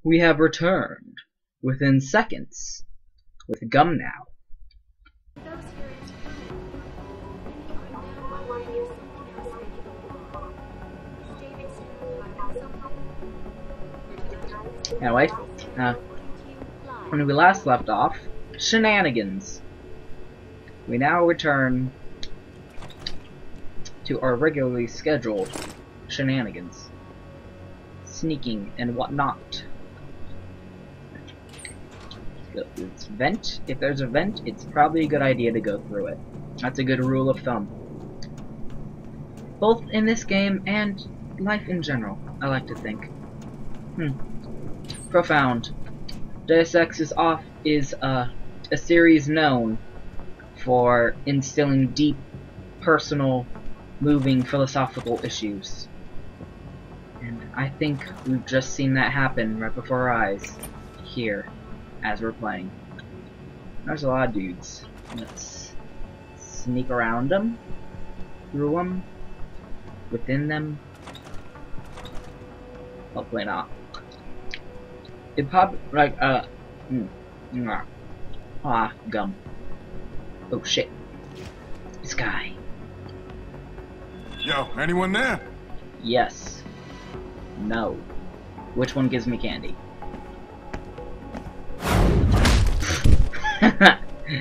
We have returned within seconds with Gum now. Anyway, when we last left off, shenanigans. We now return to our regularly scheduled shenanigans. Sneaking and whatnot. It's vent. If there's a vent, it's probably a good idea to go through it. That's a good rule of thumb. Both in this game and life in general, I like to think. Profound. Deus Ex is a series known for instilling deep, personal, moving philosophical issues. And I think we've just seen that happen right before our eyes here as we're playing. There's a lot of dudes. Let's sneak around them, through them, within them. Hopefully not. It probably gum. Oh shit. This guy. Yo, anyone there? Yes. No. Which one gives me candy?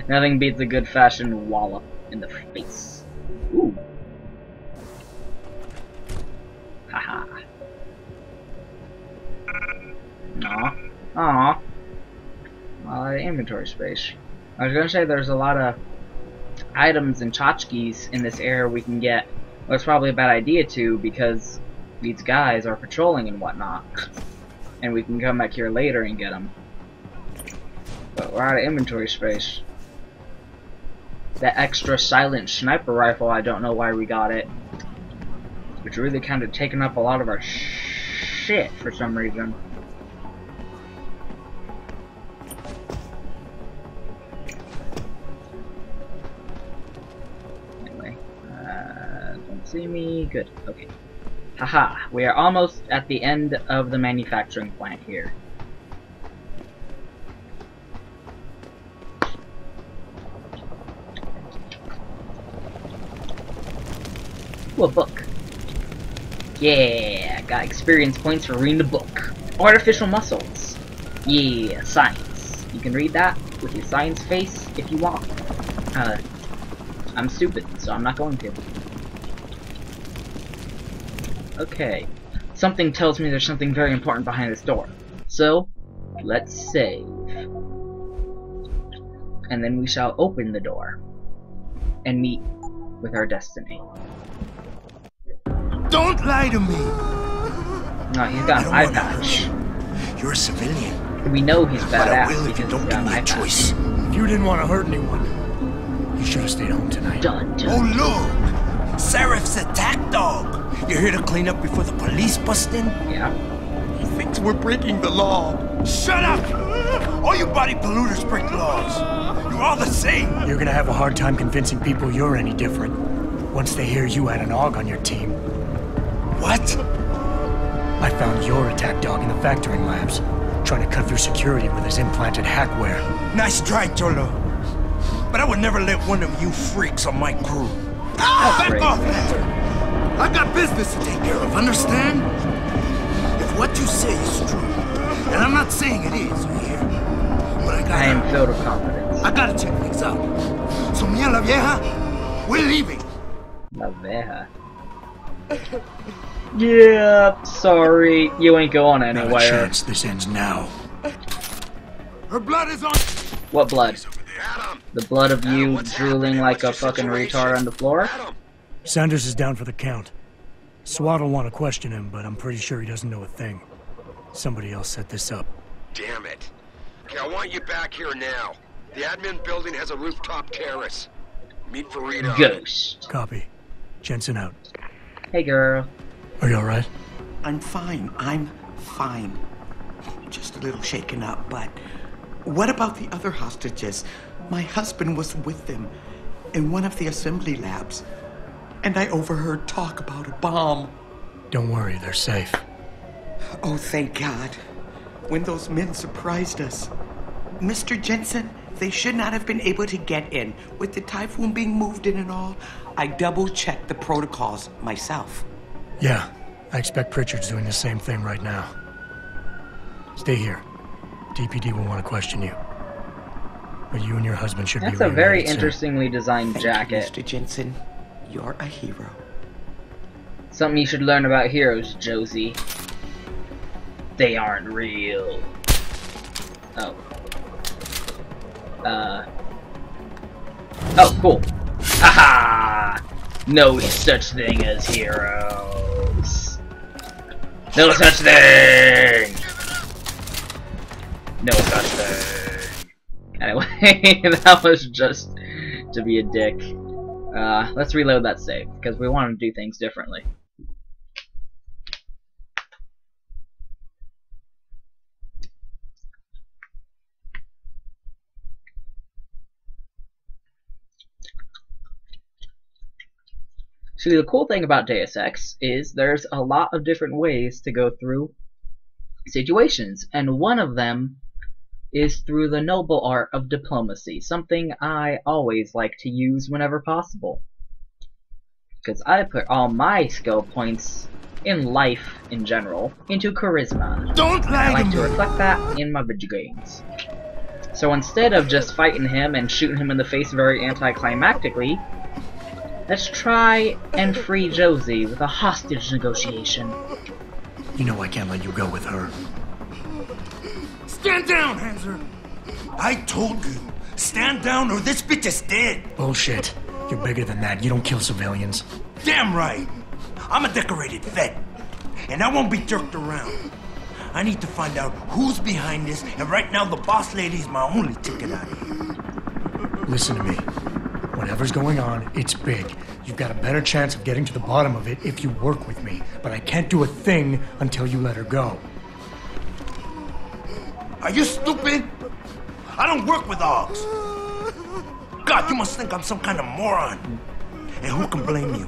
Nothing beats a good fashioned wallop in the face. Ooh. Haha. Aw. Aw. Inventory space. I was gonna say there's a lot of items and tchotchkes in this area we can get. Well, it's probably a bad idea to, because these guys are patrolling and whatnot. And we can come back here later and get them. But we're out of inventory space. That extra silent sniper rifle, I don't know why we got it. It's really kind of taken up a lot of our shit for some reason. Anyway, don't see me. Good. Okay. Haha, we are almost at the end of the manufacturing plant here. Ooh, a book. Yeah, got experience points for reading the book. Artificial muscles. Yeah, science. You can read that with your science face if you want. I'm stupid, so I'm not going to. Okay. Something tells me there's something very important behind this door. So, let's save. And then we shall open the door. And meet with our destiny. Don't lie to me! No, he's got an eye patch. You're a civilian. We know he's But I badass will if you because don't he's give got an me eye a patch. choice. If you didn't want to hurt anyone, you should have stayed home tonight. Dun, dun. Oh look! Seraph's attack dog! You're here to clean up before the police bust in? Yeah. He thinks we're breaking the law. Shut up! All you body polluters break laws. You're all the same. You're gonna have a hard time convincing people you're any different once they hear you had an AUG on your team. What? I found your attack dog in the factoring labs, trying to cut through security with his implanted hackware. Nice try, Cholo. But I would never let one of you freaks on my crew. Back great. off, man! I got business to take care of, understand? If what you say is true, and I'm not saying it is, you hear? But I am filled with confidence. I gotta check things out. So me and la vieja, we're leaving. La Veja. Yeah, sorry. You ain't going Not a anywhere. chance this ends now. Her blood is on. What blood? The blood of you drooling like a fucking retard on the floor? Sanders is down for the count. SWAT will want to question him, but I'm pretty sure he doesn't know a thing. Somebody else set this up. Damn it. Okay, I want you back here now. The admin building has a rooftop terrace. Meet for Rita. Ghost. Copy. Jensen out. Hey girl. Are you alright? I'm fine. I'm fine. Just a little shaken up, but what about the other hostages? My husband was with them in one of the assembly labs, and I overheard talk about a bomb. Don't worry, they're safe. Oh, thank God. when those men surprised us. Mr. Jensen, they should not have been able to get in. With the typhoon being moved in and all, I double-checked the protocols myself. Yeah, I expect Pritchard's doing the same thing right now. Stay here. DPD will want to question you. But you and your husband should be That's a very reunited soon. interestingly designed Thank jacket. you, Mr. Jensen. You're a hero. Something you should learn about heroes, Josie. They aren't real. Oh. Oh, cool. Haha! No such thing as heroes. No such thing! No such thing. Anyway, that was just to be a dick. Let's reload that save, because we want to do things differently. See, the cool thing about Deus Ex is there's a lot of different ways to go through situations, and one of them is through the noble art of diplomacy, something I always like to use whenever possible. Because I put all my skill points in life in general into charisma. Don't lie I like to to me. reflect that in my video games. So instead of just fighting him and shooting him in the face very anticlimactically, let's try and free Josie with a hostage negotiation. You know I can't let you go with her. Stand down, Hanser. I told you. Stand down or this bitch is dead. Bullshit. You're bigger than that. You don't kill civilians. Damn right. I'm a decorated vet. And I won't be jerked around. I need to find out who's behind this, and right now the boss lady is my only ticket out of here. Listen to me. Whatever's going on, it's big. You've got a better chance of getting to the bottom of it if you work with me. But I can't do a thing until you let her go. Are you stupid? I don't work with dogs. God, you must think I'm some kind of moron. And who can blame you?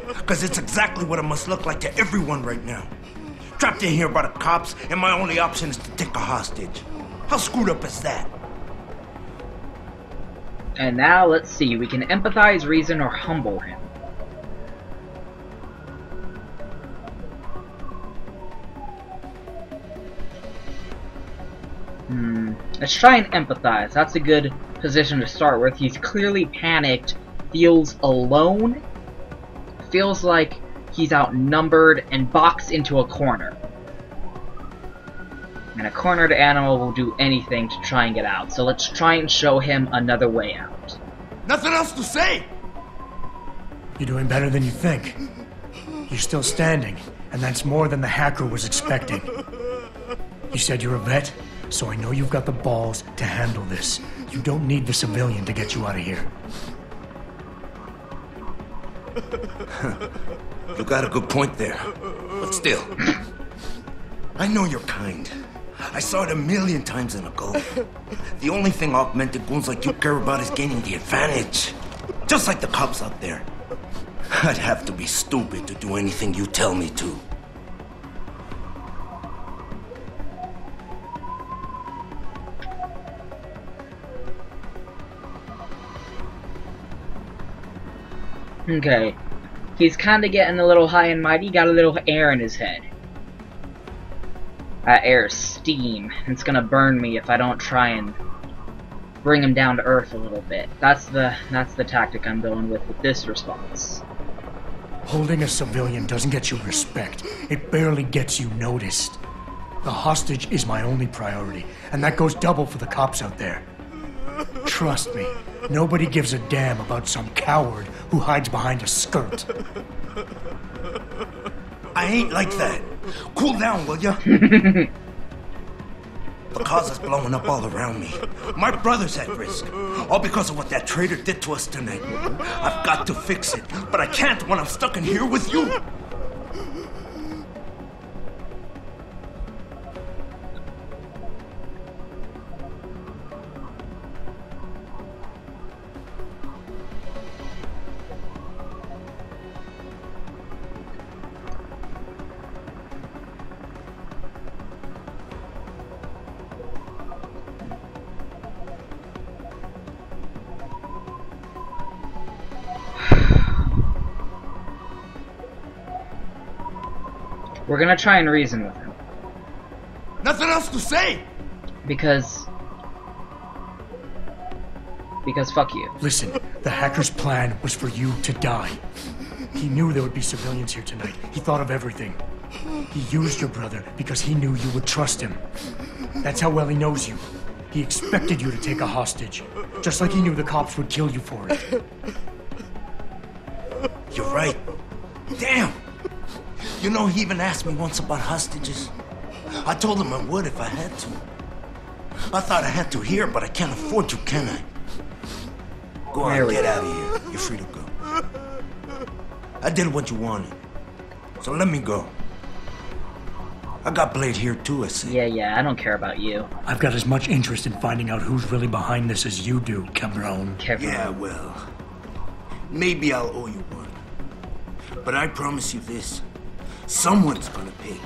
Because it's exactly what it must look like to everyone right now. Trapped in here by the cops, and my only option is to take a hostage. How screwed up is that? And now let's see, we can empathize, reason, or humble him. Let's try and empathize. That's a good position to start with. He's clearly panicked, feels alone, feels like he's outnumbered and boxed into a corner. And a cornered animal will do anything to try and get out. So let's try and show him another way out. Nothing else to say. You're doing better than you think. You're still standing, and that's more than the hacker was expecting. You said you're a vet, so I know you've got the balls to handle this. You don't need the civilian to get you out of here. You got a good point there. But still, I know you're kind. I saw it 1,000,000 times in a go. The only thing augmented goons like you care about is gaining the advantage. Just like the cops out there. I'd have to be stupid to do anything you tell me to. Okay. He's kinda getting a little high and mighty, got a little air in his head. That air is steam. It's gonna burn me if I don't try and bring him down to earth a little bit. That's the tactic I'm going with this response. Holding a civilian doesn't get you respect. It barely gets you noticed. The hostage is my only priority, and that goes double for the cops out there. Trust me, nobody gives a damn about some coward who hides behind a skirt. I ain't like that. Cool down, will ya? The cause is blowing up all around me. My brother's at risk. All because of what that traitor did to us tonight. I've got to fix it, but I can't when I'm stuck in here with you. We're gonna try and reason with him. Nothing else to say! Because fuck you. Listen, the hacker's plan was for you to die. He knew there would be civilians here tonight. He thought of everything. He used your brother because he knew you would trust him. That's how well he knows you. He expected you to take a hostage, just like he knew the cops would kill you for it. You're right. Damn! You know, he even asked me once about hostages. I told him I would if I had to. I thought I had to here, but I can't afford to, can I? Go on, get out of here. You're free to go. I did what you wanted, so let me go. I got Blade here too, I see. Yeah, I don't care about you. I've got as much interest in finding out who's really behind this as you do, Cabron. Yeah, well, maybe I'll owe you one. But I promise you this, someone's gonna pay.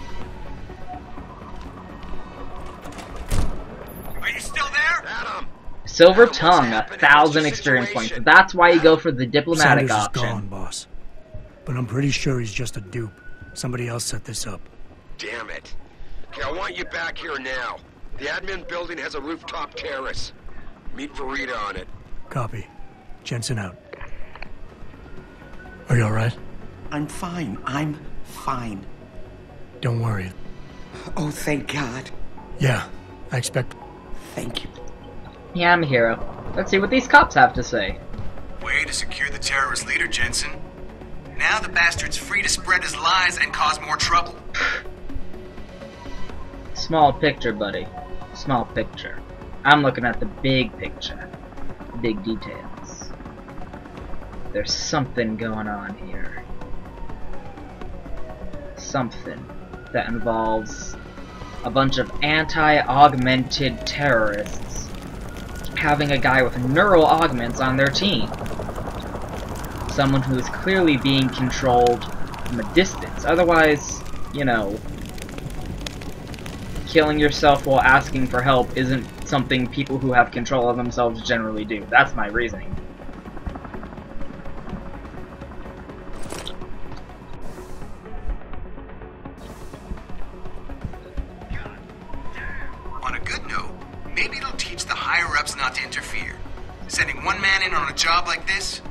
Are you still there? Adam! Silver Tongue, 1,000 experience points. That's why you go for the diplomatic Sanders option. is gone, boss. But I'm pretty sure he's just a dupe. Somebody else set this up. Damn it. Okay, I want you back here now. The admin building has a rooftop terrace. Meet Farida on it. Copy. Jensen out. Are you alright? I'm fine. I'm fine. Don't worry. Oh, thank God. Yeah, I expect... Thank you. Yeah, I'm a hero. Let's see what these cops have to say. Way to secure the terrorist leader, Jensen. Now the bastard's free to spread his lies and cause more trouble. Small picture, buddy. Small picture. I'm looking at the big picture. Big details. There's something going on here. Something that involves a bunch of anti-augmented terrorists having a guy with neural augments on their team. Someone who is clearly being controlled from a distance. Otherwise, you know, killing yourself while asking for help isn't something people who have control of themselves generally do. That's my reasoning. On a good note, maybe it'll teach the higher-ups not to interfere. Sending one man in on a job like this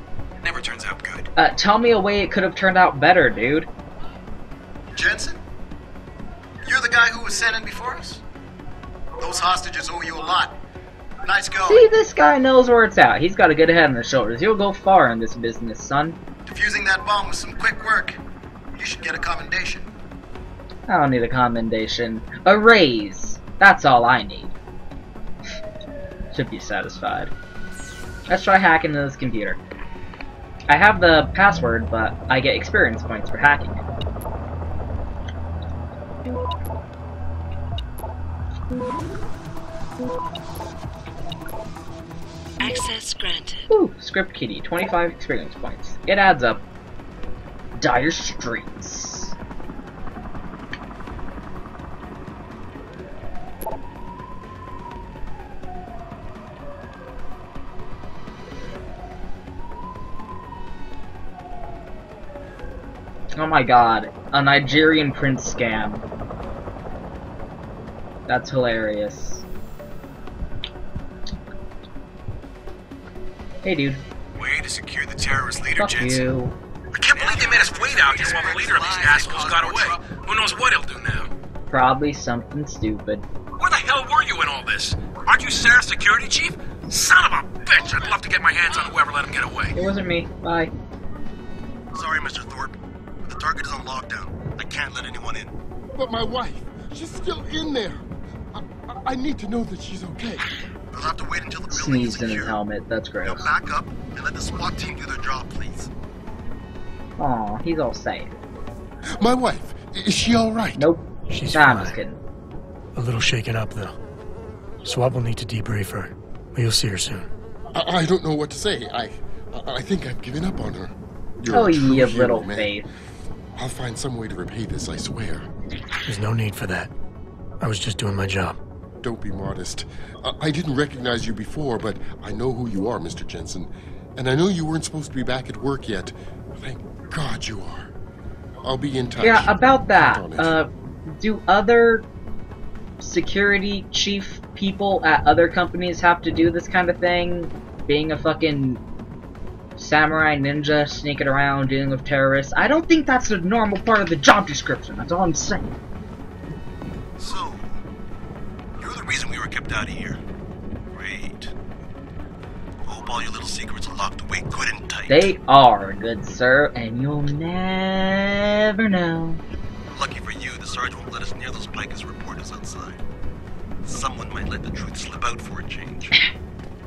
never turns out good. Tell me a way it could have turned out better, dude. Jensen? You're the guy who was sent in before us? Those hostages owe you a lot. Nice going. See, this guy knows where it's at. He's got a good head on his shoulders. He'll go far in this business, son. Defusing that bomb was some quick work. You should get a commendation. I don't need a commendation. A raise. That's all I need. Should be satisfied. Let's try hacking into this computer. I have the password, but I get experience points for hacking it. Access granted. Ooh, script kitty, 25 experience points. It adds up. Dire Straits. Oh my god, a Nigerian prince scam. That's hilarious. Hey dude. Way to secure the terrorist leader, Fuck Jensen. you. I can't believe they made us wait out here while the leader of these assholes got away. Who knows what he'll do now? Probably something stupid. Where the hell were you in all this? Aren't you Sarah's security chief? Son of a bitch! I'd love to get my hands on whoever let him get away. It wasn't me. Bye. Sorry, Mr. Thorpe. The target is on lockdown. I can't let anyone in. But my wife, she's still in there. I need to know that she's okay. We'll have to wait until the building is Sneezed in his secure. helmet. That's Now gross. back up and let the SWAT team do their job, please. Aw, he's all safe. My wife, is she all right? Nope. She's Nah, I'm fine. just kidding. A little shaken up, though. SWAT will need to debrief her. But you'll see her soon. I don't know what to say. I think I've given up on her. You're Oh, a true ye of hero, little man. faith. I'll find some way to repay this, I swear. There's no need for that. I was just doing my job. Don't be modest. I didn't recognize you before, but I know who you are, Mr. Jensen. And I know you weren't supposed to be back at work yet. Thank God you are. I'll be in touch. Yeah, about that. Count on it. Do other security chief people at other companies have to do this kind of thing? Being a fucking samurai ninja, sneaking around, dealing with terrorists? I don't think that's a normal part of the job description. That's all I'm saying. So, you're the reason we were kept out of here. Great. Hope all your little secrets are locked away good and tight. They are, good sir, and you'll never know. Lucky for you, the sergeant won't let us near those Picus reporters outside. Someone might let the truth slip out for a change.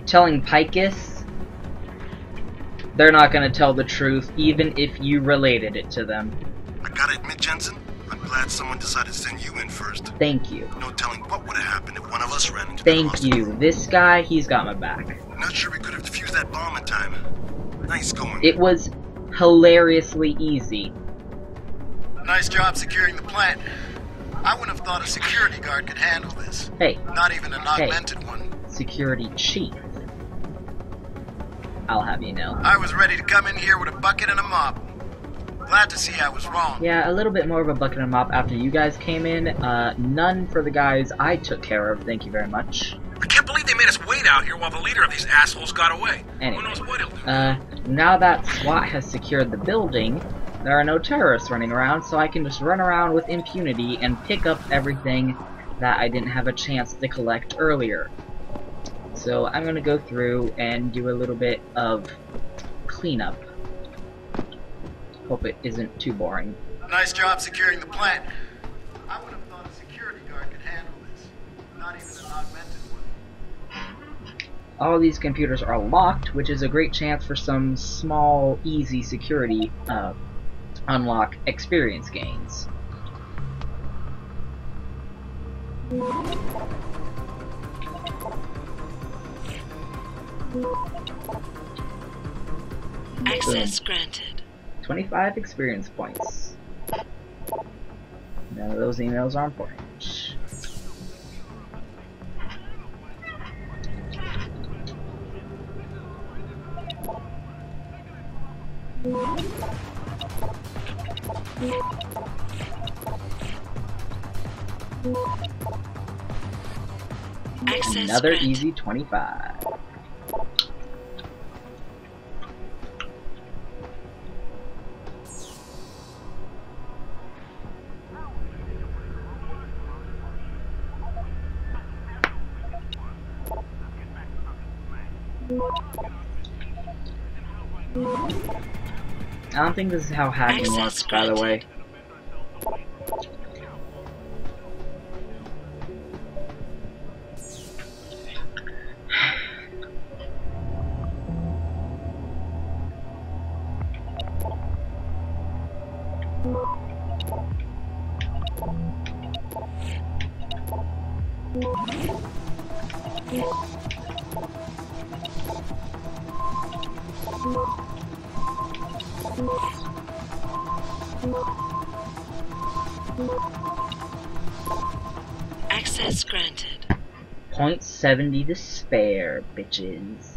Telling Picus, they're not gonna tell the truth, even if you related it to them. I gotta admit, Jensen, I'm glad someone decided to send you in first. Thank you. No telling what would have happened if one of us ran into Thank you. This guy, he's got my back. Not sure we could have defused that bomb in time. Nice going. It was hilariously easy. Nice job securing the plant. I wouldn't have thought a security guard could handle this. Hey. Not even an augmented one. Security chief. I'll have you know. I was ready to come in here with a bucket and a mop. Glad to see I was wrong. Yeah, a little bit more of a bucket and mop after you guys came in. None for the guys I took care of, thank you very much. I can't believe they made us wait out here while the leader of these assholes got away. Anyway, who knows what he'll do? now that SWAT has secured the building, there are no terrorists running around, so I can just run around with impunity and pick up everything that I didn't have a chance to collect earlier. So I'm gonna go through and do a little bit of cleanup. Hope it isn't too boring. Nice job securing the plant. I would have thought a security guard could handle this. Not even an augmented one. All these computers are locked, which is a great chance for some small, easy security unlock experience gains. Access granted. 25 experience points. None of those emails are important. Access Another granted. easy 25. I don't think this is how hacking works, by the way. Access granted. 0.70 to spare, bitches.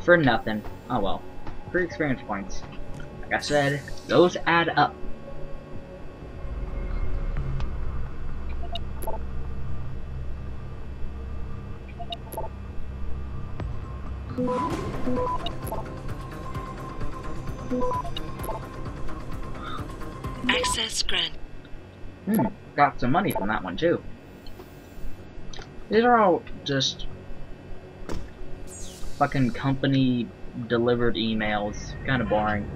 For nothing. Oh well. 3 experience points. Like I said, those add up. Access granted. Got some money from that one too. These are all just fucking company delivered emails. Kinda boring.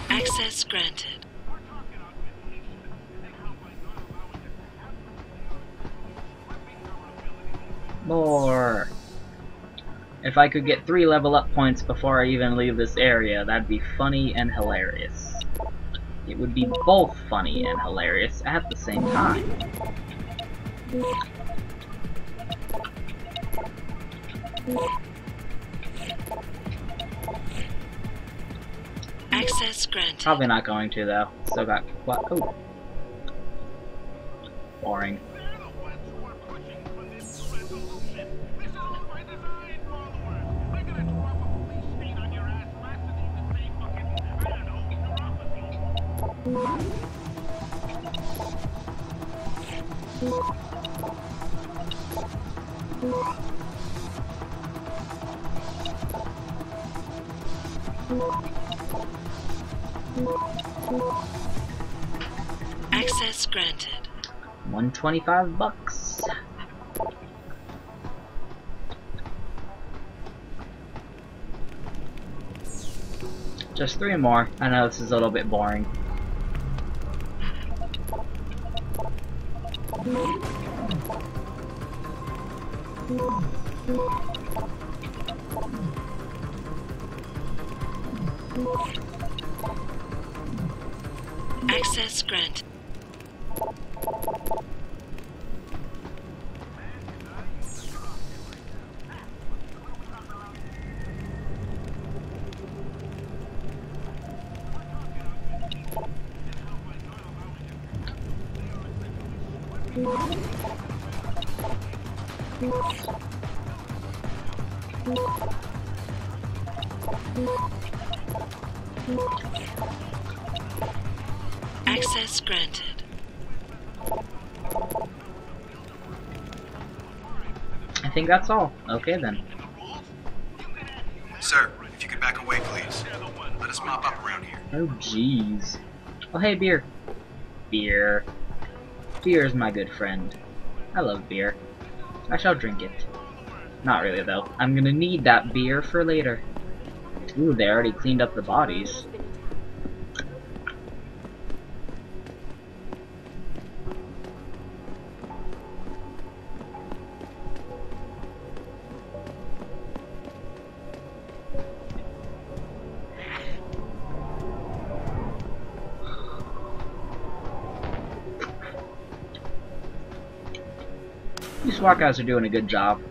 Access granted. More. If I could get 3 level up points before I even leave this area, that'd be funny and hilarious. It would be both funny and hilarious at the same time. Access granted. Probably not going to, though. Still got... What? Oh. Boring. Access granted. $125. Just 3 more. I know this is a little bit boring. Access granted. Access granted. I think that's all. Okay then. Sir, if you could back away, please. Let us mop up around here. Oh jeez. Oh hey, beer. Beer. Beer is my good friend. I love beer. I shall drink it. Not really though. I'm gonna need that beer for later. Ooh, they already cleaned up the bodies. These SWAT guys are doing a good job.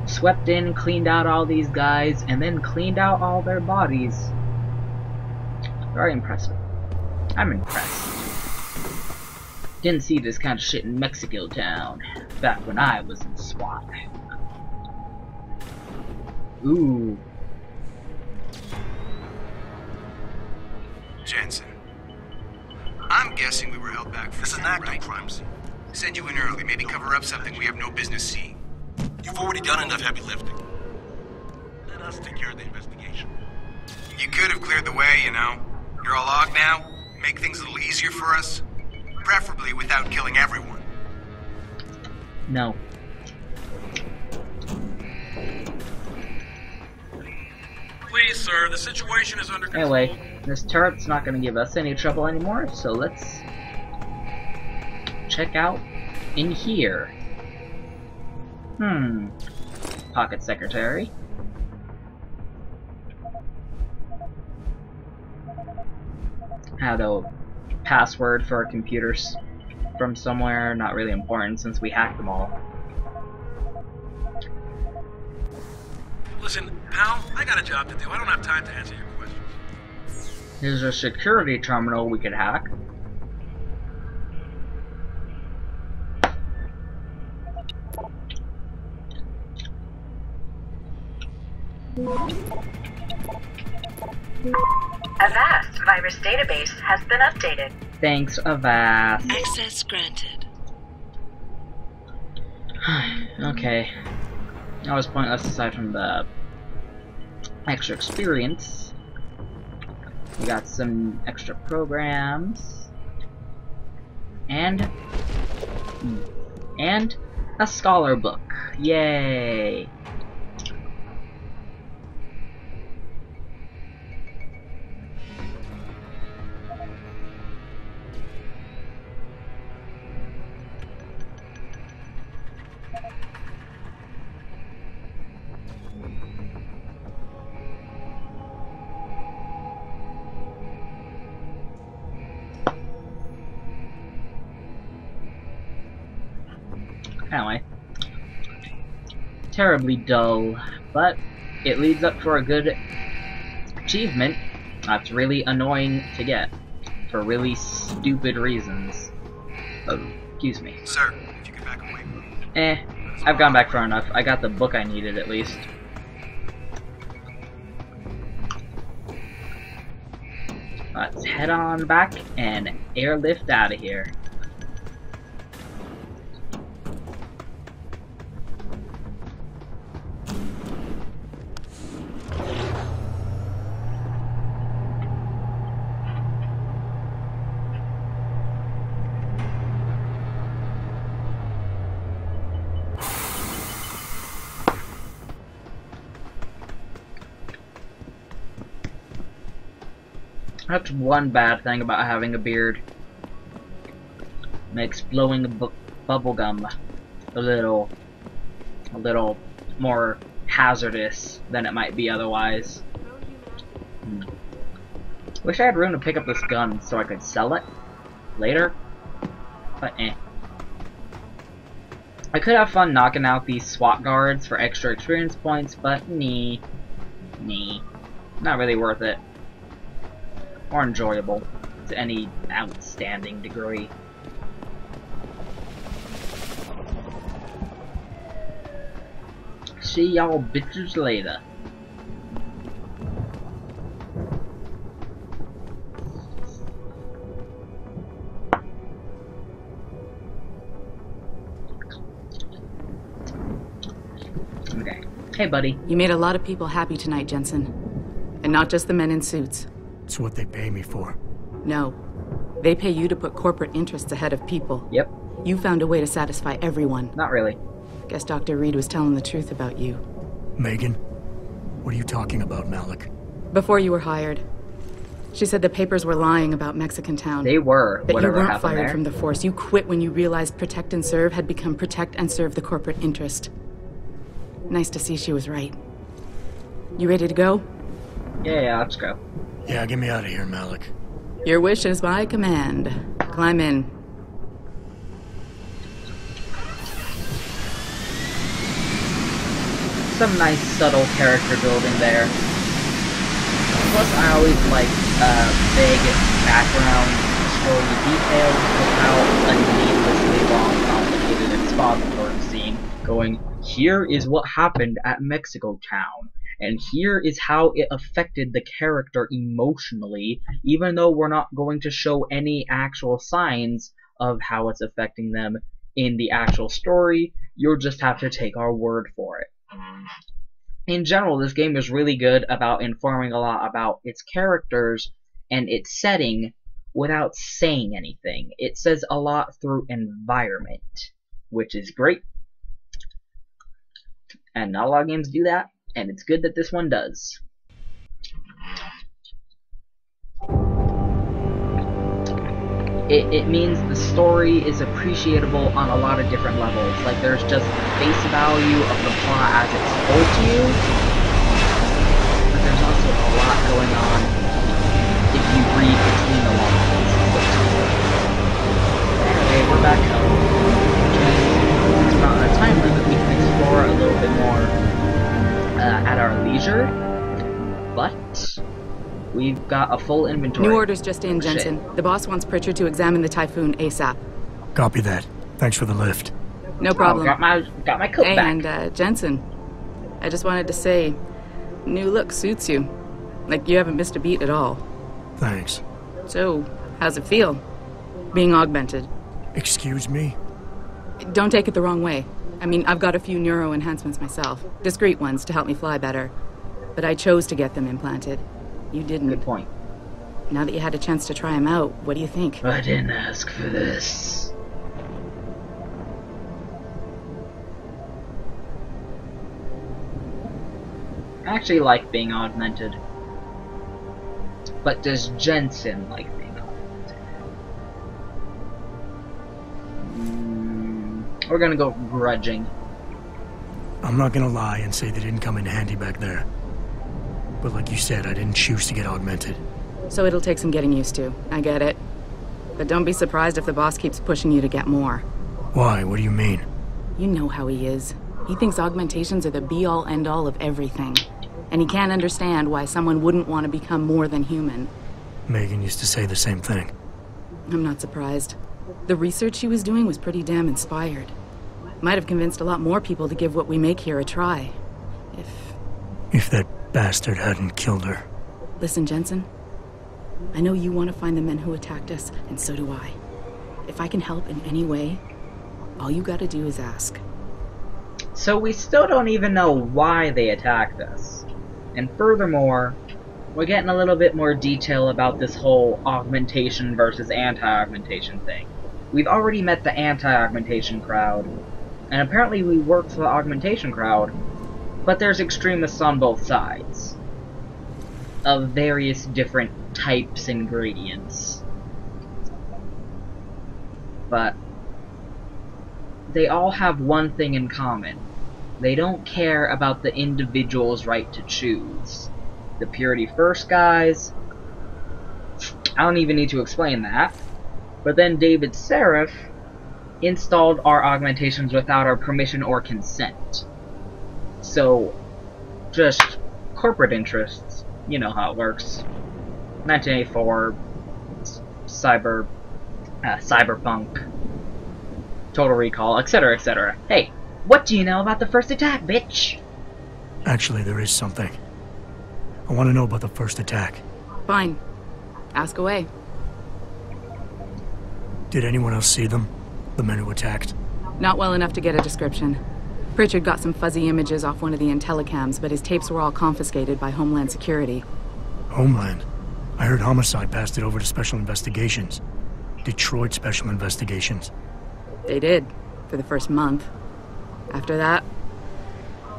Swept in, cleaned out all these guys, and then cleaned out all their bodies. Very impressive. I'm impressed. Didn't see this kind of shit in Mexico town back when I was in SWAT. Ooh. Jensen. I'm guessing we were held back for... This is an active crime scene. Send you in early, maybe cover up something we have no business seeing. You've already done enough heavy lifting. Let us take care of the investigation. You could have cleared the way, you know. You're all log now. Make things a little easier for us. Preferably without killing everyone. No. Please, sir, the situation is under control. Anyway, this turret's not gonna give us any trouble anymore, so let's check out in here. Pocket secretary. Had a password for our computers from somewhere, not really important since we hacked them all. Listen, pal, I got a job to do. I don't have time to answer your questions. Here's a security terminal we could hack. Avast virus database has been updated. Thanks, Avast. Access granted. Okay. That was pointless aside from the extra experience. We got some extra programs. And a scholar book. Yay! Anyway, terribly dull, but it leads up for a good achievement that's really annoying to get for really stupid reasons. Oh, excuse me. Sir, if you can back away. I've gone back far enough. I got the book I needed at least. Let's head on back and airlift out of here. That's one bad thing about having a beard. Makes blowing bubblegum a little more hazardous than it might be otherwise. Wish I had room to pick up this gun so I could sell it later, but I could have fun knocking out these SWAT guards for extra experience points, but nee, not really worth it. Or enjoyable to any outstanding degree. See y'all bitches later. Okay. Hey, buddy. You made a lot of people happy tonight, Jensen. And not just the men in suits. It's what they pay me for. No. They pay you to put corporate interests ahead of people. Yep. You found a way to satisfy everyone. Not really. Guess Dr. Reed was telling the truth about you. Megan? What are you talking about, Malik? Before you were hired, she said the papers were lying about Mexican Town. They were. That you weren't happened fired there. from the force. You quit when you realized protect and serve had become protect and serve the corporate interest. Nice to see she was right. You ready to go? Yeah, let's go. Yeah, get me out of here, Malik. Your wish is my command. Climb in. Some nice subtle character building there. Plus, I always like vague background story details without a needlessly long, complicated expository scene going, here is what happened at Mexico Town. And here is how it affected the character emotionally, even though we're not going to show any actual signs of how it's affecting them in the actual story. You'll just have to take our word for it. In general, this game is really good about informing a lot about its characters and its setting without saying anything. It says a lot through environment, which is great. And not a lot of games do that. And it's good that this one does. It means the story is appreciable on a lot of different levels. Like, there's just face value of the plot as it's told to you, but there's also a lot going on if you read between the lines. Anyway, we're back home. It's not a time limit. We can explore a little bit more at our leisure, but we've got a full inventory. New orders just in, Jensen. The boss wants Pritchard to examine the Typhoon ASAP. Copy that. Thanks for the lift. No problem. Got my coat back. And Jensen, I just wanted to say, new look suits you. Like you haven't missed a beat at all. Thanks. So, how's it feel, being augmented? Excuse me? Don't take it the wrong way. I mean, I've got a few neuro enhancements myself. Discreet ones to help me fly better. But I chose to get them implanted. You didn't. Good point. Now that you had a chance to try them out, what do you think? I didn't ask for this. I actually like being augmented. But does Jensen like being augmented? We're gonna go grudging. I'm not gonna lie and say they didn't come in handy back there. But like you said, I didn't choose to get augmented. So it'll take some getting used to. I get it. But don't be surprised if the boss keeps pushing you to get more. Why? What do you mean? You know how he is. He thinks augmentations are the be-all, end-all of everything. and he can't understand why someone wouldn't want to become more than human. Megan used to say the same thing. I'm not surprised. The research she was doing was pretty damn inspired. Might have convinced a lot more people to give what we make here a try. If that bastard hadn't killed her. Listen, Jensen. I know you want to find the men who attacked us, and so do I. If I can help in any way, all you gotta do is ask. So we still don't even know why they attacked us. And furthermore, we're getting a little bit more detail about this whole augmentation versus anti-augmentation thing. We've already met the anti-augmentation crowd, and apparently we work for the augmentation crowd, but there's extremists on both sides of various different types and gradients. But they all have one thing in common. They don't care about the individual's right to choose. The Purity First guys, I don't even need to explain that. But then David Seraph installed our augmentations without our permission or consent. So, just corporate interests. You know how it works. 1984, cyberpunk, Total Recall, etc., etc. Hey, what do you know about the first attack, bitch? Actually, there is something. I want to know about the first attack. Fine. Ask away. Did anyone else see them? The men who attacked? Not well enough to get a description. Pritchard got some fuzzy images off one of the Intellicams, but his tapes were all confiscated by Homeland Security. Homeland? I heard Homicide passed it over to Special Investigations. Detroit Special Investigations. They did, for the first month. After that,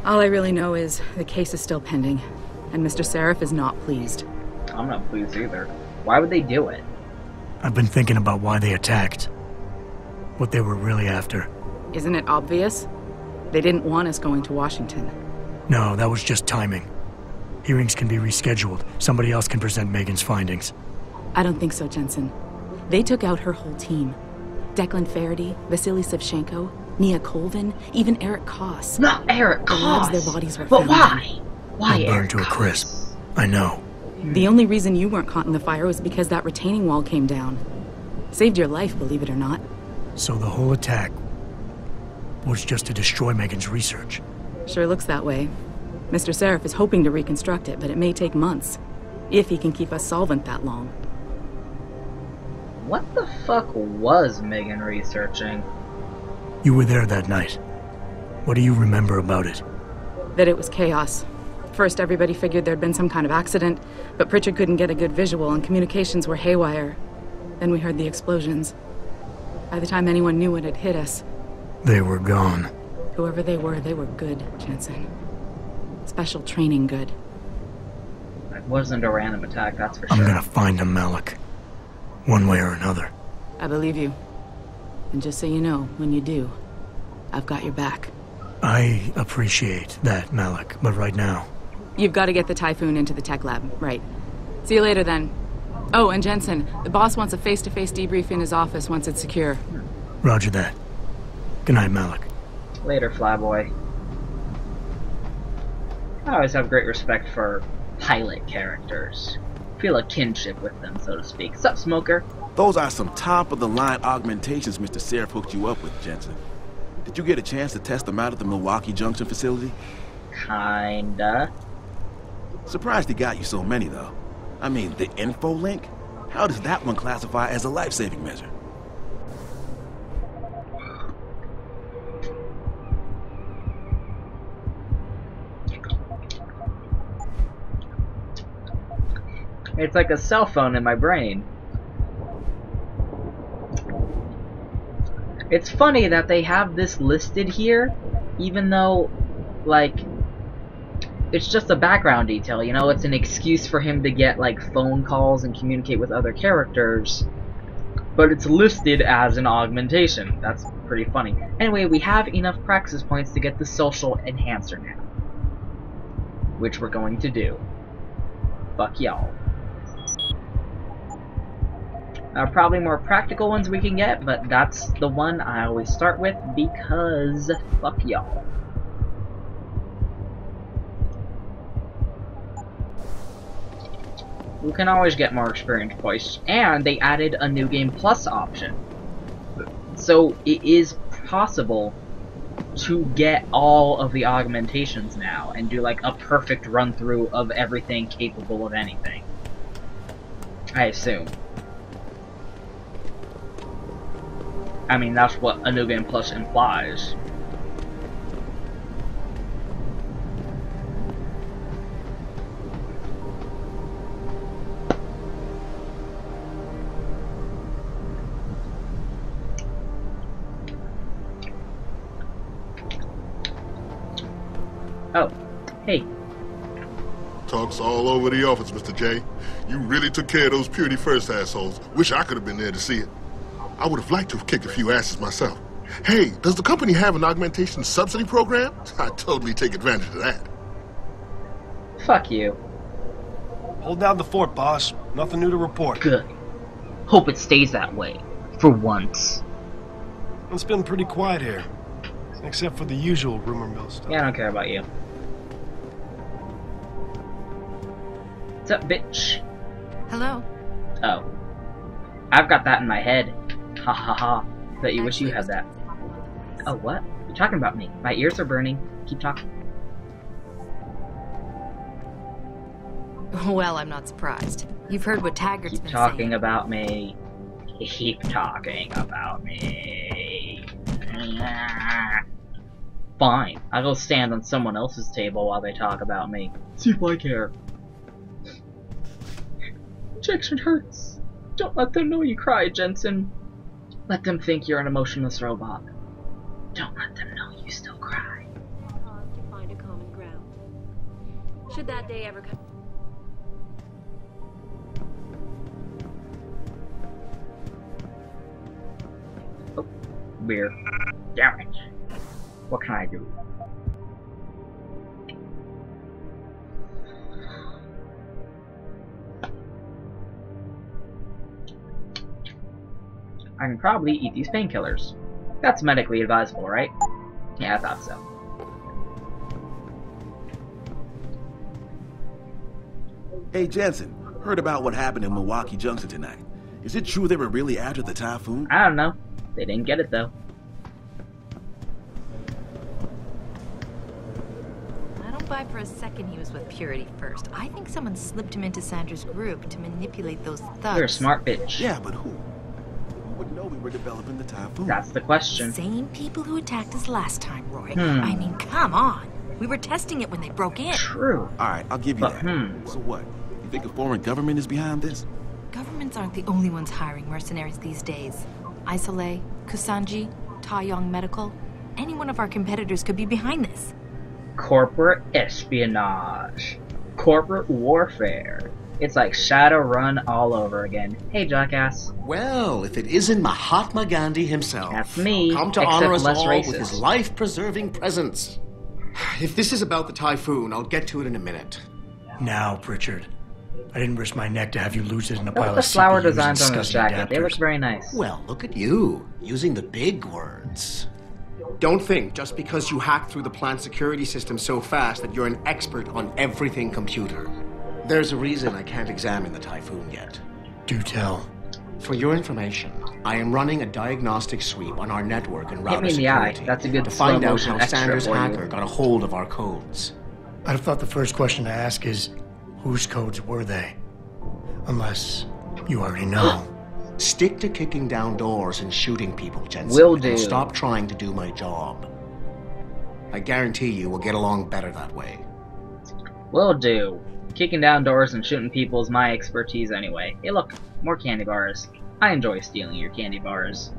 all I really know is the case is still pending, and Mr. Seraph is not pleased. I'm not pleased either. Why would they do it? I've been thinking about why they attacked. What they were really after. Isn't it obvious? They didn't want us going to Washington. No, that was just timing. Hearings can be rescheduled. Somebody else can present Megan's findings. I don't think so, Jensen. They took out her whole team. Declan Faraday, Vasily Savchenko, Nia Colvin, even Eric Koss. Not Eric Koss! Their bodies were but found why? Why They'll Eric burn to a Koss? crisp. I know. The only reason you weren't caught in the fire was because that retaining wall came down. Saved your life, believe it or not. So the whole attack was just to destroy Megan's research. Sure looks that way. Mr. Seraph is hoping to reconstruct it, but it may take months. If he can keep us solvent that long. What the fuck was Megan researching? You were there that night. What do you remember about it? That it was chaos. First, everybody figured there'd been some kind of accident, but Pritchard couldn't get a good visual and communications were haywire. Then we heard the explosions. By the time anyone knew what had hit us... They were gone. Whoever they were good, Jensen. Special training good. It wasn't a random attack, that's for sure. I'm gonna find them, Malik. One way or another. I believe you. And just so you know, when you do, I've got your back. I appreciate that, Malik, but right now... You've got to get the Typhoon into the tech lab, right. See you later, then. Oh, and Jensen, the boss wants a face-to-face debrief in his office once it's secure. Roger that. Good night, Malik. Later, Flyboy. I always have great respect for pilot characters. Feel a kinship with them, so to speak. Sup, Smoker? Those are some top-of-the-line augmentations Mr. Seraph hooked you up with, Jensen. Did you get a chance to test them out at the Milwaukee Junction facility? Kinda. Surprised he got you so many, though. I mean, the info link? How does that one classify as a life-saving measure? It's like a cell phone in my brain. It's funny that they have this listed here, even though, like, it's just a background detail, you know? It's an excuse for him to get, like, phone calls and communicate with other characters, but it's listed as an augmentation. That's pretty funny. Anyway, we have enough praxis points to get the social enhancer now, which we're going to do. Fuck y'all. Probably more practical ones we can get, but that's the one I always start with because fuck y'all. You can always get more experience points, and they added a New Game Plus option. So it is possible to get all of the augmentations now and do like a perfect run through of everything capable of anything. I assume. I mean, that's what a New Game Plus implies. Oh, hey. Talk's all over the office, Mr. J. You really took care of those Purity First assholes. Wish I could have been there to see it. I would have liked to have kicked a few asses myself. Hey, does the company have an augmentation subsidy program? I'd totally take advantage of that. Fuck you. Hold down the fort, boss. Nothing new to report. Good. Hope it stays that way. For once. It's been pretty quiet here. Except for the usual rumor mill stuff. Yeah, I don't care about you. What's up, bitch? Hello. Oh. I've got that in my head. Ha ha ha. Bet you wish you had that. Oh, what? You're talking about me. My ears are burning. Keep talking. Well, I'm not surprised. You've heard what Taggart's Keep been talking saying. about me. Keep talking about me. Fine. I'll go stand on someone else's table while they talk about me. See if I care. Rejection hurts. Don't let them know you cried, Jensen. Let them think you're an emotionless robot. Don't let them know you still cry. Hard to find a common ground. Should that day ever come? Oh, weird. Damn it. What can I do? I can probably eat these painkillers. That's medically advisable, right? Yeah, I thought so. Hey, Jensen, heard about what happened in Milwaukee Junction tonight. Is it true they were really after the typhoon? I don't know. They didn't get it, though. I don't buy for a second he was with Purity First. I think someone slipped him into Sandra's group to manipulate those thugs. You're a smart bitch. Yeah, but who? Who would know we were developing the typhoon? That's the question. Same people who attacked us last time, Roy. I mean, come on. We were testing it when they broke in. True. All right, I'll give you that. So what? You think a foreign government is behind this? Governments aren't the only ones hiring mercenaries these days. Isolé, Kusanji, Taeyong Medical. Any one of our competitors could be behind this. Corporate espionage. Corporate warfare. It's like Shadowrun all over again. Hey, jackass. Well, if it isn't Mahatma Gandhi himself. That's me, Come to except honor us less all racist. with his life-preserving presence. If this is about the typhoon, I'll get to it in a minute. Now, Pritchard. I didn't risk my neck to have you lose it in a pile Look at of the flower CPUs and designs on this SCSI jacket. They adapters. look very nice. Well, look at you, using the big words. Don't think just because you hacked through the plant security system so fast that you're an expert on everything computer. There's a reason I can't examine the typhoon yet. Do tell. For your information, I am running a diagnostic sweep on our network and Hit router me in the eye. security That's a good to find out slow-motion how extra Sanders' for you. hacker got a hold of our codes. I'd have thought the first question to ask is, whose codes were they? Unless you already know. Stick to kicking down doors and shooting people, Jensen. Will do. And stop trying to do my job. I guarantee you we'll get along better that way. Will do. Kicking down doors and shooting people is my expertise anyway. Hey look, more candy bars. I enjoy stealing your candy bars.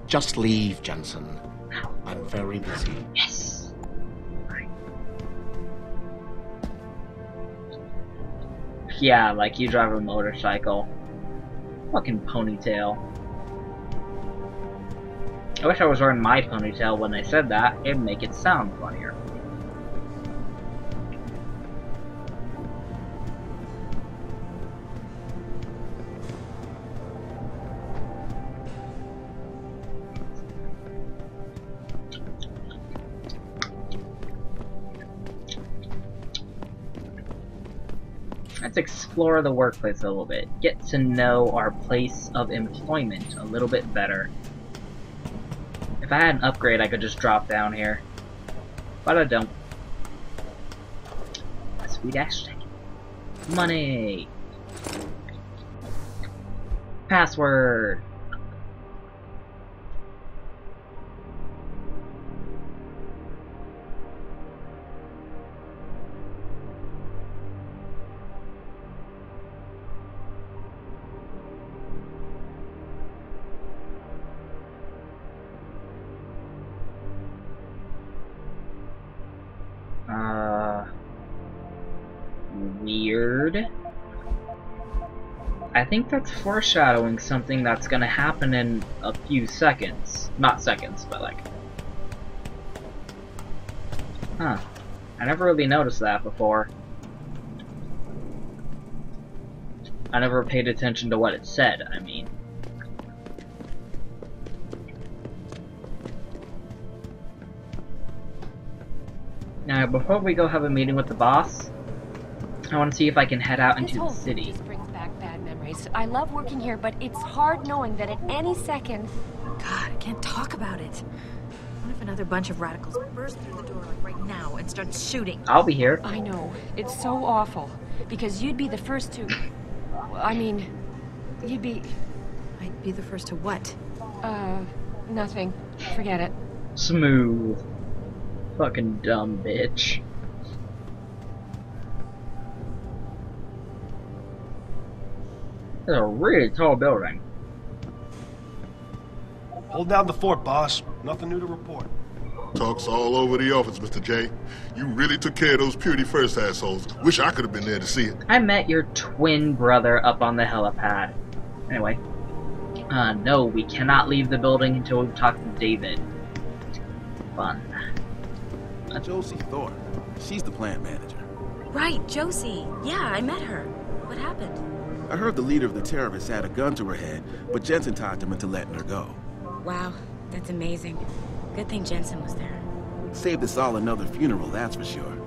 Just leave, Jensen. I'm very busy. Yes! Yeah, like you drive a motorcycle. Fucking ponytail. I wish I was wearing my ponytail when I said that. It'd make it sound funnier. Let's explore the workplace a little bit. Get to know our place of employment a little bit better. If I had an upgrade, I could just drop down here. But I don't. Sweet ass chicken. Money! Password! Weird. I think that's foreshadowing something that's gonna happen in a few seconds. Not seconds, but like... Huh. I never really noticed that before. I never paid attention to what it said, I mean. Now, before we go have a meeting with the boss, I want to see if I can head out into the city. This brings back bad memories. I love working here, but it's hard knowing that at any second... God, I can't talk about it. What if another bunch of radicals burst through the door like right now and start shooting? I'll be here. I know. It's so awful. Because you'd be the first to... I mean... You'd be... I'd be the first to what? Nothing. Forget it. Smooth. Fucking dumb bitch. That's a really tall building. Hold down the fort, boss. Nothing new to report. Talk's all over the office, Mr. J. You really took care of those Purity First assholes. Wish I could have been there to see it. I met your twin brother up on the helipad. Anyway. No, we cannot leave the building until we've talked to David. Fun. Josie Thorpe. She's the plant manager. Right, Josie. Yeah, I met her. What happened? I heard the leader of the terrorists had a gun to her head, but Jensen talked him into letting her go. Wow, that's amazing. Good thing Jensen was there. Saved us all another funeral, that's for sure.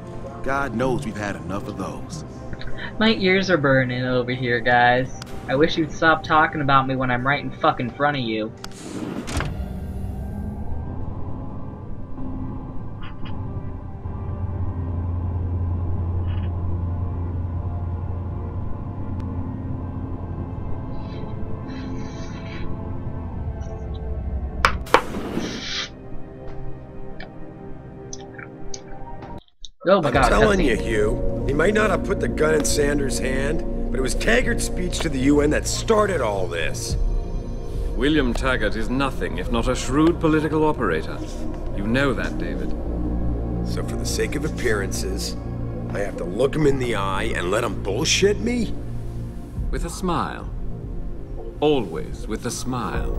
God knows we've had enough of those. My ears are burning over here, guys. I wish you'd stop talking about me when I'm right in fucking front of you. Oh my God, I'm telling you, Hugh, he might not have put the gun in Sanders' hand, but it was Taggart's speech to the UN that started all this. William Taggart is nothing if not a shrewd political operator. You know that, David. So for the sake of appearances, I have to look him in the eye and let him bullshit me? With a smile. Always with a smile.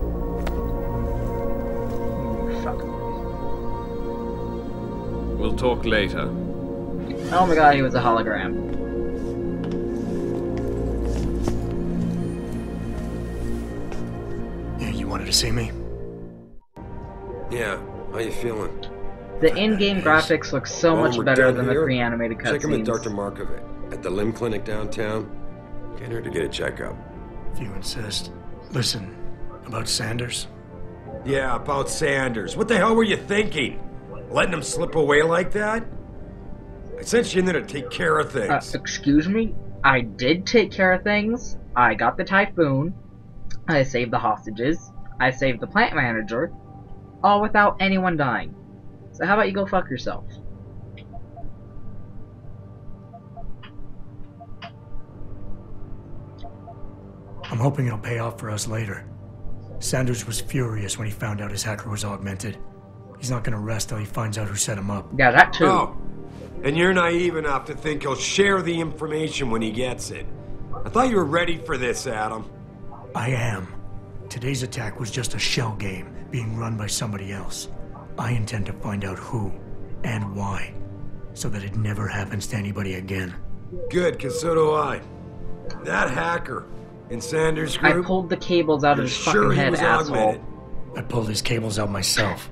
We'll talk later. Oh my God, he was a hologram. Yeah, you wanted to see me? Yeah, how you feeling? The in-game graphics look so much better than the pre-animated Check him with cutscenes. Dr. Markovic at the limb clinic downtown. Get her to get a checkup. If you insist. Listen, about Sanders? Yeah, about Sanders. What the hell were you thinking? Letting him slip away like that? I sent you in there to take care of things. Excuse me? I did take care of things. I got the typhoon. I saved the hostages. I saved the plant manager. All without anyone dying. So how about you go fuck yourself? I'm hoping it'll pay off for us later. Sanders was furious when he found out his hacker was augmented. He's not gonna rest till he finds out who set him up. Yeah, that too. Oh, and you're naive enough to think he'll share the information when he gets it. I thought you were ready for this, Adam. I am. Today's attack was just a shell game being run by somebody else. I intend to find out who and why, so that it never happens to anybody again. Good, because so do I. That hacker in Sanders' group... I pulled the cables out of his fucking head, asshole. I pulled his cables out myself.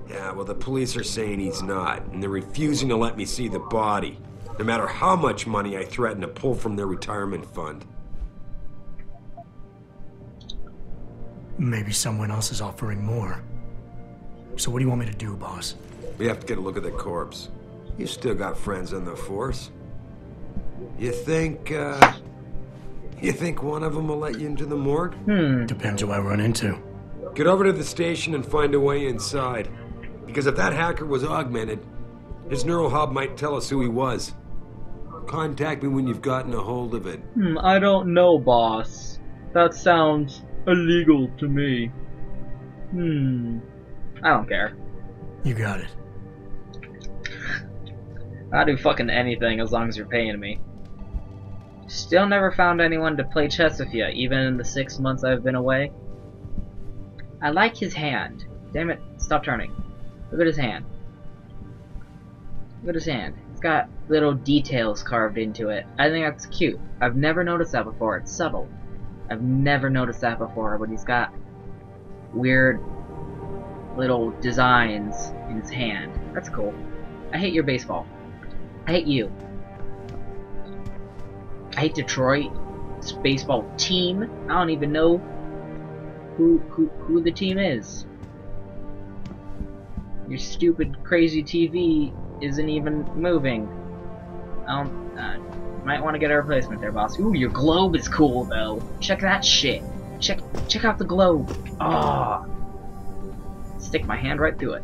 Yeah, well, the police are saying he's not, and they're refusing to let me see the body. no matter how much money I threaten to pull from their retirement fund. Maybe someone else is offering more. So what do you want me to do, boss? We have to get a look at the corpse. You still got friends in the force. You think one of them will let you into the morgue? Depends who I run into. Get over to the station and find a way inside. Because if that hacker was augmented, his neural hub might tell us who he was. Contact me when you've gotten a hold of it. I don't know, boss. That sounds illegal to me. I don't care. You got it. I'll do fucking anything as long as you're paying me. Still never found anyone to play chess with you, even in the 6 months I've been away. I like his hand. Damn it, stop turning. Look at his hand. Look at his hand. It's got little details carved into it. I think that's cute. I've never noticed that before. It's subtle. I've never noticed that before, but he's got weird little designs in his hand. That's cool. I hate your baseball. I hate you. I hate Detroit. This baseball team. I don't even know who the team is. Your stupid, crazy TV isn't even moving. Might want to get a replacement there, boss. Ooh, your globe is cool though. Check that shit. Check out the globe. Ah. Stick my hand right through it.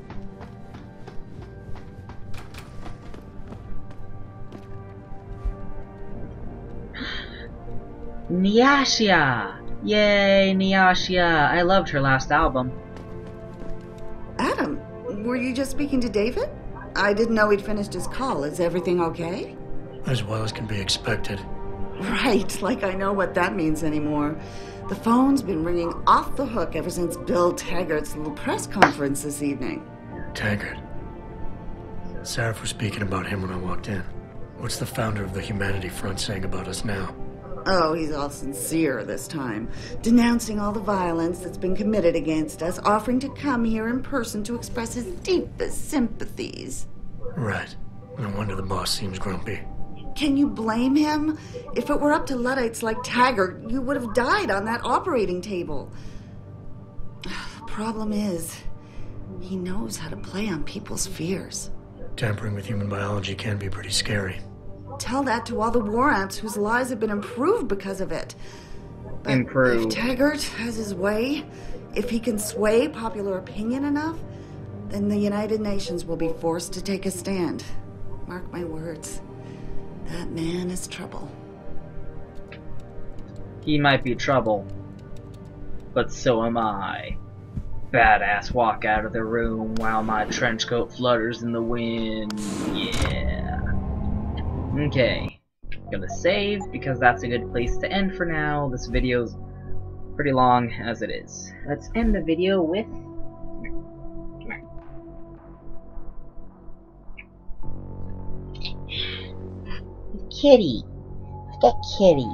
Nyasha! Yay, Nyasha! I loved her last album. Adam, were you just speaking to David? I didn't know he'd finished his call. Is everything okay? As well as can be expected. Right, like I know what that means anymore. The phone's been ringing off the hook ever since Bill Taggart's little press conference this evening. Taggart. Sarah was speaking about him when I walked in. What's the founder of the Humanity Front saying about us now? Oh, he's all sincere this time, denouncing all the violence that's been committed against us, offering to come here in person to express his deepest sympathies. Right. No wonder the boss seems grumpy. Can you blame him? If it were up to Luddites like Taggart, you would have died on that operating table. The problem is, he knows how to play on people's fears. Tampering with human biology can be pretty scary. Tell that to all the war ants whose lives have been improved because of it. But improved. If Taggart has his way, if he can sway popular opinion enough, then the United Nations will be forced to take a stand. Mark my words. That man is trouble. He might be trouble, but so am I. Badass walk out of the room while my trench coat flutters in the wind. Yeah. Okay. Gonna save because that's a good place to end for now. This video's pretty long as it is. Let's end the video with Kitty. Look at Kitty.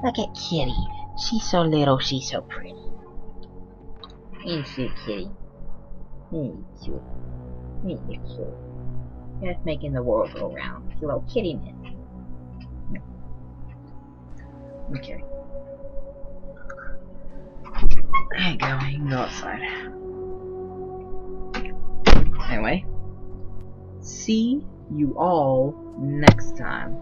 Look at Kitty. She's so little, she's so pretty. Ain't she, Kitty? Ain't you? Ain't you cute? Just making the world go round. You little kitty man. Okay. There you go, you can go outside. Anyway. See you all next time.